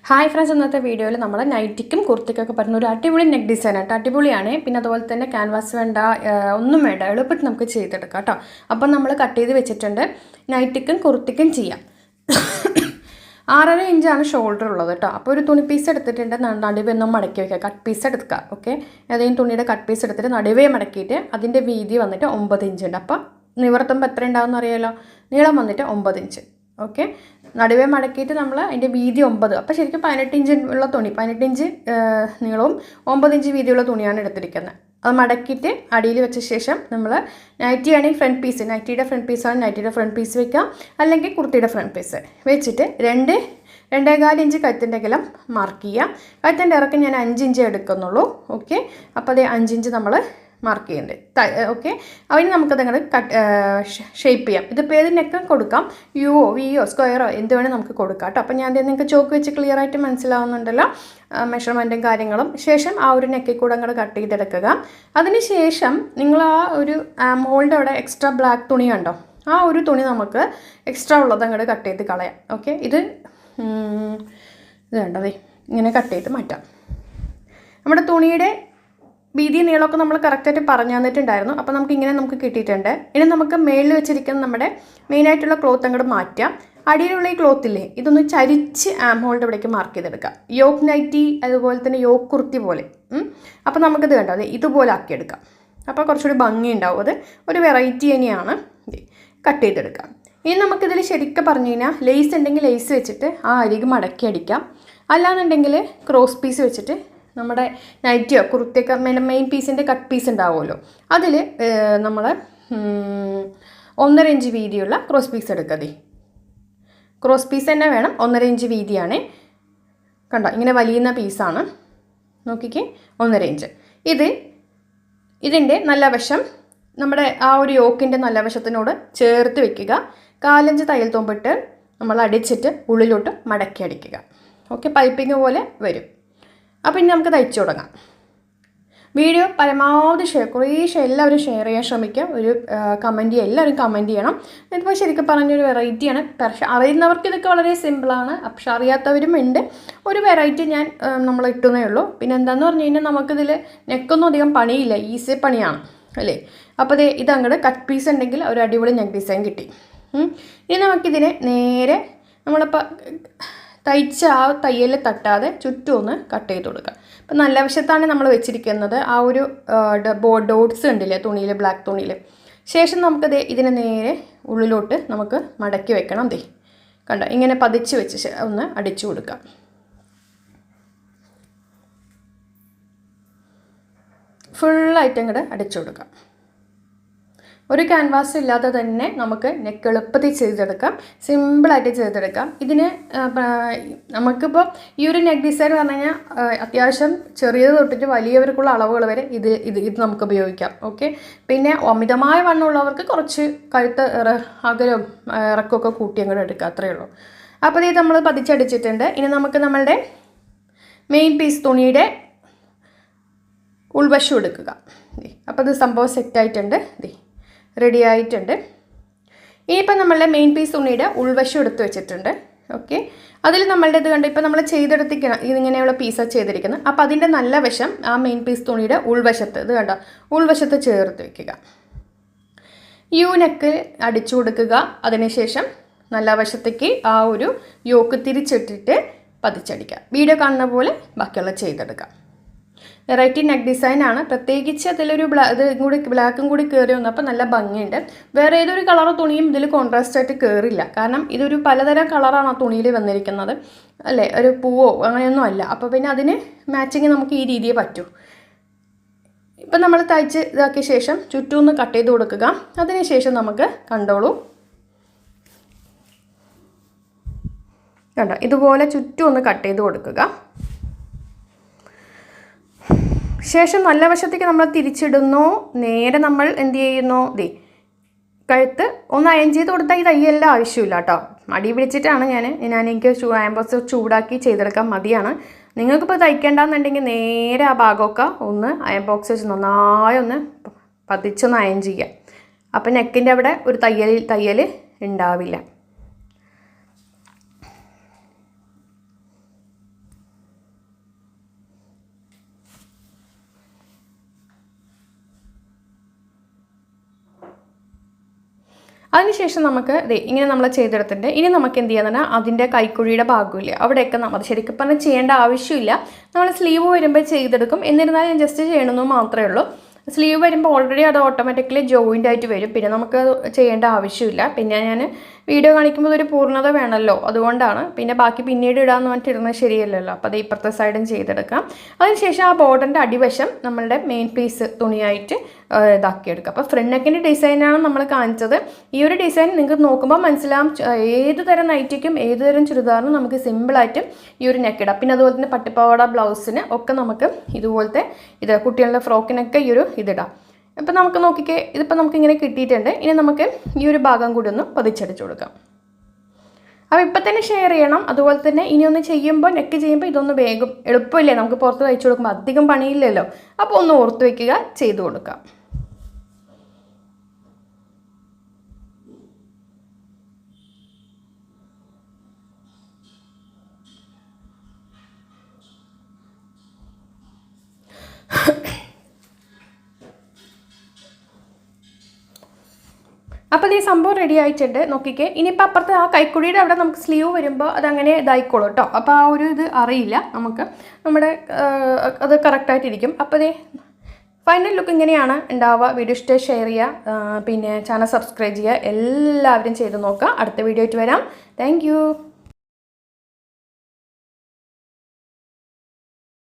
Hi friends, ഇന്നത്തെ വീഡിയോയിൽ നമ്മൾ നൈറ്റിക്കും കുർത്തിക്കൊക്കെ പറ്റുന്ന ഒരു അടിപൊളി നെക്ക് ഡിസൈനായിട്ട് അടിപൊളിയാണ്. പിന്നെ അതുപോലെ തന്നെ ക്യാൻവാസ് വേണ്ട, ഒന്നും വേണ്ട, എളുപ്പത്തിൽ നമുക്ക് ചെയ്തെടുക്കാം കേട്ടോ. അപ്പം നമ്മൾ കട്ട് ചെയ്ത് വെച്ചിട്ടുണ്ട്. നൈറ്റിക്കും കുർത്തിക്കും ചെയ്യാം. 6.5 ഇഞ്ചാണ് ഷോൾഡർ ഉള്ളത് കേട്ടോ. അപ്പോൾ ഒരു തുണി പീസ് എടുത്തിട്ടുണ്ട്, നടുവേ ഒന്നും മടക്കി വയ്ക്കുക. കട്ട് പീസ് എടുക്കുക. ഓക്കെ, ഏതെങ്കിലും തുണിയുടെ കട്ട് പീസ് എടുത്തിട്ട് നടുവേ മടക്കിയിട്ട് അതിൻ്റെ വീതി വന്നിട്ട് 9 ഇഞ്ച് ഉണ്ട്. അപ്പോൾ നിവർത്തുമ്പോൾ എത്ര ഉണ്ടാകുമെന്ന് അറിയാമല്ലോ. നീളം വന്നിട്ട് 9 ഇഞ്ച്. ഓക്കെ, നടുവേ മടക്കിയിട്ട് നമ്മൾ അതിൻ്റെ വീതി 9. അപ്പോൾ ശരിക്കും 18 ഇഞ്ച് ഉള്ള തുണി, 18 ഇഞ്ച് നീളവും 9 ഇഞ്ച് വീതിയുള്ള തുണിയാണ് എടുത്തിരിക്കുന്നത്. അത് മടക്കിയിട്ട് അടിയിൽ വെച്ച ശേഷം നമ്മൾ നൈറ്റി ആണെങ്കിൽ ഫ്രണ്ട് പീസ്, നൈറ്റിയുടെ ഫ്രണ്ട് പീസാണ് നൈറ്റിയുടെ ഫ്രണ്ട് പീസ് വെക്കാം, അല്ലെങ്കിൽ കുർത്തിയുടെ ഫ്രണ്ട് പീസ് വെച്ചിട്ട് 2.25 ഇഞ്ച് കഴുത്തിൻ്റെ അകലം മാർക്ക് ചെയ്യാം. കഴുത്തിൻ്റെ ഇറക്കം ഞാൻ 5 ഇഞ്ച് എടുക്കുന്നുള്ളൂ. ഓക്കെ, അപ്പോൾ അത് 5 ഇഞ്ച് നമ്മൾ മാർക്ക് ചെയ്യുന്നുണ്ട്. ഓക്കെ, അതിന് നമുക്കതങ്ങനെ ഷേപ്പ് ചെയ്യാം. ഇതിപ്പോൾ ഏത് നെക്കും കൊടുക്കാം, യുവോ വിയോ സ്ക്വയറോ എന്ത് വേണമെങ്കിൽ നമുക്ക് കൊടുക്കാം കേട്ടോ. അപ്പോൾ ഞാൻ നിങ്ങൾക്ക് ചോക്ക് വെച്ച് ക്ലിയർ ആയിട്ട് മനസ്സിലാവുന്നുണ്ടല്ലോ മെഷർമെൻറ്റും കാര്യങ്ങളും. ശേഷം ആ ഒരു നെക്കിൽ കൂടെ അങ്ങോട്ട് കട്ട് ചെയ്തെടുക്കുക. അതിന് ശേഷം നിങ്ങൾ ആ ഒരു മോളുടെ അവിടെ എക്സ്ട്രാ ബ്ലാക്ക് തുണി കണ്ടോ, ആ ഒരു തുണി നമുക്ക് എക്സ്ട്രാ ഉള്ളത് അങ്ങോട്ട് കട്ട് ചെയ്ത് കളയാം. ഓക്കെ, ഇത് വേണ്ടതേ ഇങ്ങനെ കട്ട് ചെയ്ത് മാറ്റാം. നമ്മുടെ തുണിയുടെ വീതി നീളമൊക്കെ നമ്മൾ കറക്റ്റായിട്ട് പറഞ്ഞു തന്നിട്ടുണ്ടായിരുന്നു. അപ്പോൾ നമുക്ക് കിട്ടിയിട്ടുണ്ട്. ഇനി നമുക്ക് മേളിൽ വെച്ചിരിക്കുന്ന നമ്മുടെ മെയിനായിട്ടുള്ള ക്ലോത്ത് അങ്ങോട്ട് മാറ്റാം. അടിയിലുള്ള ഈ ക്ലോത്തില്ലേ, ഇതൊന്ന് ചരിച്ച് ആം ഹോളിൻ്റെ ഇവിടേക്ക് മാർക്ക് ചെയ്തെടുക്കാം. യോക്ക് നൈറ്റി അതുപോലെ തന്നെ യോക്ക് കുർത്തി പോലെ. അപ്പോൾ നമുക്കിത് കണ്ടോ, അത് ഇതുപോലെ ആക്കിയെടുക്കാം. അപ്പോൾ കുറച്ചുകൂടി ഭംഗി ഉണ്ടാവും. അത് ഒരു വെറൈറ്റി തന്നെയാണ്. കട്ട് ചെയ്തെടുക്കാം. ഇനി നമുക്കിതിൽ ശരിക്കും പറഞ്ഞു കഴിഞ്ഞാൽ ലേസ് ഉണ്ടെങ്കിൽ ലേസ് വെച്ചിട്ട് ആ അരികെ മടക്കി അടിക്കാം. അല്ലാന്നുണ്ടെങ്കിൽ ക്രോസ് പീസ് വെച്ചിട്ട് നമ്മുടെ നൈറ്റിയോ കുർത്തിയൊക്കെ മെയിൻ പീസിൻ്റെ കട്ട് പീസ് ഉണ്ടാവുമല്ലോ, അതിൽ നമ്മൾ 1.5 ഇഞ്ച് വീതിയുള്ള ക്രോസ് പീസ് എടുക്കാതെ. ക്രോസ് പീസ് തന്നെ വേണം, 1.5 ഇഞ്ച് വീതിയാണ്. കണ്ടോ, ഇങ്ങനെ വലിയുന്ന പീസാണ്. നോക്കിക്കേ, 1.5 ഇഞ്ച്. ഇതിൻ്റെ നല്ല വശം നമ്മുടെ ആ ഒരു യോക്കിൻ്റെ നല്ല വശത്തിനോട് ചേർത്ത് വെക്കുക. 4 ഇഞ്ച് തയ്യൽ തുമ്പിട്ട് നമ്മൾ അടിച്ചിട്ട് ഉള്ളിലോട്ട് മടക്കി അടിക്കുക. ഓക്കെ, പൈപ്പിംഗ് പോലെ വരും. അപ്പോൾ ഇനി നമുക്ക് തയ്ച്ചു തുടങ്ങാം. വീഡിയോ പരമാവധി എല്ലാവരും ഷെയർ ചെയ്യാൻ ശ്രമിക്കുക. ഒരു കമൻറ്റ് ചെയ്യുക, എല്ലാവരും കമൻറ്റ് ചെയ്യണം. ഇതിപ്പോൾ ശരിക്കും പറഞ്ഞൊരു വെറൈറ്റിയാണ്. പക്ഷേ അറിയുന്നവർക്ക് ഇതൊക്കെ വളരെ സിമ്പിളാണ്. പക്ഷെ അറിയാത്തവരും ഉണ്ട്. ഒരു വെറൈറ്റി നമ്മൾ ഇട്ടുന്നേ ഉള്ളൂ. പിന്നെ എന്താണെന്ന് പറഞ്ഞു കഴിഞ്ഞാൽ നമുക്കിതിൽ നെക്കൊന്നും അധികം പണിയില്ല, ഈസി പണിയാണ് അല്ലേ. അപ്പോൾ ഇതങ്ങോട്ട് കട്ട് പീസ് ഉണ്ടെങ്കിൽ ഒരു അടിപൊളി നെക്ക് ഡിസൈൻ കിട്ടി. ഇനി നമുക്കിതിനെ നേരെ നമ്മളിപ്പോൾ തയ്ച്ച ആ തയ്യൽ തട്ടാതെ ചുറ്റും ഒന്ന് കട്ട് ചെയ്ത് കൊടുക്കുക. അപ്പം നല്ല വശത്താണ് നമ്മൾ വെച്ചിരിക്കുന്നത്. ആ ഒരു ഡോട്ട്സ് ഉണ്ടല്ലേ തുണിയിൽ, ബ്ലാക്ക് തുണിയിൽ. ശേഷം നമുക്കത് ഇതിനെ നേരെ ഉള്ളിലോട്ട് നമുക്ക് മടക്കി വെക്കണം. കണ്ടോ, ഇങ്ങനെ പതിച്ച് വെച്ച് ഒന്ന് അടിച്ചു കൊടുക്കാം. ഫുള്ളായിട്ട് അങ്ങോട്ട് അടിച്ചു കൊടുക്കാം. ഒരു ക്യാൻവാസ് ഇല്ലാതെ തന്നെ നമുക്ക് നെക്ക് എളുപ്പത്തിൽ ചെയ്തെടുക്കാം, സിമ്പിളായിട്ട് ചെയ്തെടുക്കാം. ഇതിന് നമുക്കിപ്പോൾ ഈ ഒരു നെക്ക് ഡിസൈൻ പറഞ്ഞു കഴിഞ്ഞാൽ അത്യാവശ്യം ചെറിയത് തൊട്ടിട്ട് വലിയവർക്കുള്ള അളവുകൾ വരെ ഇത് നമുക്ക് ഉപയോഗിക്കാം. ഓക്കെ, പിന്നെ അമിതമായ വണ്ണമുള്ളവർക്ക് കുറച്ച് കഴുത്ത് അകലവും ഇറക്കമൊക്കെ കൂട്ടി അങ്ങോട്ട് എടുക്കുക, അത്രയേ ഉള്ളൂ. അപ്പോൾ ഇത് നമ്മൾ പതിച്ചടിച്ചിട്ടുണ്ട്. ഇനി നമുക്ക് നമ്മളുടെ മെയിൻ പീസ് തുണിയുടെ ഉൾവശം എടുക്കുക. അപ്പോൾ ഇത് സംഭവം സെറ്റായിട്ടുണ്ട്, റെഡി ആയിട്ടുണ്ട്. ഇനിയിപ്പോൾ നമ്മളുടെ മെയിൻ പീസ് തുണിയുടെ ഉൾവശം എടുത്ത് വെച്ചിട്ടുണ്ട്. ഓക്കെ, അതിൽ നമ്മളുടെ ഇത് കണ്ട് ഇപ്പോൾ നമ്മൾ ചെയ്തെടുത്തിക്കണം, ഇതിങ്ങനെയുള്ള പീസാണ് ചെയ്തിരിക്കുന്നത്. അപ്പോൾ അതിൻ്റെ നല്ല വശം ആ മെയിൻ പീസ് തുണിയുടെ ഉൾവശത്ത്, ഇത് കണ്ടോ, ഉൾവശത്ത് ചേർത്ത് വയ്ക്കുക. യു നെക്ക് അടിച്ചു കൊടുക്കുക. അതിനുശേഷം നല്ല വശത്തേക്ക് ആ ഒരു യോക്ക് തിരിച്ചിട്ടിട്ട് പതിച്ചടിക്കുക. വീഡിയോ കാണുന്ന പോലെ ബാക്കിയുള്ള ചെയ്തെടുക്കാം. വെറൈറ്റി നെക്ക് ഡിസൈനാണ്. പ്രത്യേകിച്ച് അതിലൊരു ബ്ലാക്കും കൂടി കയറി വന്നപ്പോൾ നല്ല ഭംഗിയുണ്ട്. വേറെ ഏതൊരു കളർ തുണിയും ഇതിൽ കോൺട്രാസ്റ്റ് ആയിട്ട് കയറില്ല. കാരണം ഇതൊരു പലതരം കളറാണ് ആ തുണിയിൽ വന്നിരിക്കുന്നത് അല്ലേ, ഒരു പൂവോ അങ്ങനെയൊന്നും അല്ല. അപ്പോൾ പിന്നെ അതിന് മാച്ചിങ് നമുക്ക് ഈ രീതിയെ പറ്റൂ. ഇപ്പം നമ്മൾ തയ്ച്ച് ഇതാക്കിയ ശേഷം ചുറ്റും ഒന്ന് കട്ട് ചെയ്ത് കൊടുക്കുക. അതിന് ശേഷം നമുക്ക് കണ്ടോളൂ, കണ്ടോ, ഇതുപോലെ ചുറ്റും ഒന്ന് കട്ട് ചെയ്ത് കൊടുക്കുക. ശേഷം നല്ല വശത്തേക്ക് നമ്മൾ തിരിച്ചിടുന്നു. നേരെ നമ്മൾ എന്ത് ചെയ്യുന്നു, കഴുത്ത് ഒന്ന് അയൺ ചെയ്ത് കൊടുത്താൽ ഈ തയ്യലിൻ്റെ ആവശ്യമില്ല കേട്ടോ. മടി പിടിച്ചിട്ടാണ് എനിക്ക് അയൺ ബോക്സ് ചൂടാക്കി ചെയ്തെടുക്കാൻ മതിയാണ്. നിങ്ങൾക്കിപ്പോൾ തയ്ക്കേണ്ടെന്നുണ്ടെങ്കിൽ നേരെ ആ ഭാഗമൊക്കെ ഒന്ന് അയൺ ബോക്സ് വെച്ച് നന്നായി ഒന്ന് പതിച്ചൊന്ന് അയൺ ചെയ്യുക. അപ്പം നെക്കിൻ്റെ അവിടെ ഒരു തയ്യൽ ഉണ്ടാവില്ല. അതിനുശേഷം നമുക്ക് ഇങ്ങനെ നമ്മൾ ചെയ്തെടുത്തിട്ടുണ്ട്. ഇനി നമുക്ക് എന്ത് ചെയ്യാന്ന് പറഞ്ഞാൽ അതിൻ്റെ കൈക്കുഴിയുടെ ഭാഗമില്ല അവിടെയൊക്കെ നമ്മൾ ശരിക്കും പറഞ്ഞാൽ ചെയ്യേണ്ട ആവശ്യമില്ല. നമ്മൾ സ്ലീവ് വരുമ്പോൾ ചെയ്തെടുക്കും. എന്നിരുന്നാൽ ഞാൻ ജസ്റ്റ് ചെയ്യണമെന്ന് മാത്രമേ ഉള്ളൂ. സ്ലീവ് വരുമ്പോൾ ഓൾറെഡി അത് ഓട്ടോമാറ്റിക്കലി ജോയിൻ്റ് ആയിട്ട് വരും. പിന്നെ നമുക്ക് ചെയ്യേണ്ട ആവശ്യമില്ല. പിന്നെ ഞാൻ വീഡിയോ കാണിക്കുമ്പോൾ ഒരു പൂർണ്ണത വേണമല്ലോ, അതുകൊണ്ടാണ്. പിന്നെ ബാക്കി പിന്നീട് ഇടാമെന്ന് പറഞ്ഞിട്ട് ഇടുന്നത് ശരിയല്ലല്ലോ. അപ്പോൾ അത് ഇപ്പുറത്തെ സൈഡും ചെയ്തെടുക്കാം. അതിനുശേഷം ആ ബോർഡറിൻ്റെ അടിവശം നമ്മളുടെ മെയിൻ പീസ് തുണിയായിട്ട് ഇതാക്കിയെടുക്കുക. അപ്പോൾ ഫ്രണ്ട് നെക്കിൻ്റെ ഡിസൈനാണ് നമ്മൾ കാണിച്ചത്. ഈ ഒരു ഡിസൈൻ നിങ്ങൾക്ക് നോക്കുമ്പോൾ മനസ്സിലാവും. ഏത് തരം നൈറ്റിക്കും ഏത് തരം ചുരിദാറിനും നമുക്ക് സിമ്പിളായിട്ട് ഈ ഒരു നെക്ക് ഇടാം. പിന്നെ അതുപോലെ തന്നെ പട്ടുപാവാട ബ്ലൗസിന് ഒക്കെ നമുക്ക് ഇതുപോലത്തെ കുട്ടികളുടെ ഫ്രോക്കിനൊക്കെ ഈ ഒരു ഇതിടാം. ഇപ്പം നമുക്ക് നോക്കിക്കേ, ഇതിപ്പോൾ നമുക്കിങ്ങനെ കിട്ടിയിട്ടുണ്ട്. ഇനി നമുക്ക് ഈ ഒരു ഭാഗം കൂടി ഒന്ന് പതിച്ചടിച്ചു കൊടുക്കാം. അപ്പോൾ ഇപ്പം തന്നെ ഷെയർ ചെയ്യണം. അതുപോലെ തന്നെ ഇനി ഒന്ന് ചെയ്യുമ്പോൾ നെക്ക് ചെയ്യുമ്പോൾ ഇതൊന്ന് വേഗം എളുപ്പമില്ലേ, നമുക്ക് പുറത്ത് തയ്ച്ചു കൊടുക്കുമ്പോൾ അധികം പണിയില്ലല്ലോ. അപ്പോൾ ഒന്ന് ഓർത്ത് വയ്ക്കുക, ചെയ്തു കൊടുക്കാം. അപ്പോൾ ഈ സംഭവം റെഡി ആയിട്ടുണ്ട്. നോക്കിക്കേ, ഇനിയിപ്പോൾ അപ്പുറത്ത് ആ കൈക്കുഴിയുടെ അവിടെ നമുക്ക് സ്ലീവ് വരുമ്പോൾ അതങ്ങനെ ഇതായിക്കോളും കേട്ടോ. അപ്പോൾ ആ ഒരു ഇത് അറിയില്ല നമുക്ക്, നമ്മുടെ അത് കറക്റ്റായിട്ടിരിക്കും. അപ്പോൾ ഫൈനൽ ലുക്ക് ഇങ്ങനെയാണ് ഉണ്ടാവുക. വീഡിയോ ഇഷ്ടം ഷെയർ ചെയ്യുക, പിന്നെ ചാനൽ സബ്സ്ക്രൈബ് ചെയ്യുക. എല്ലാവരും ചെയ്ത് നോക്കുക. അടുത്ത വീഡിയോ ആയിട്ട് വരാം. താങ്ക്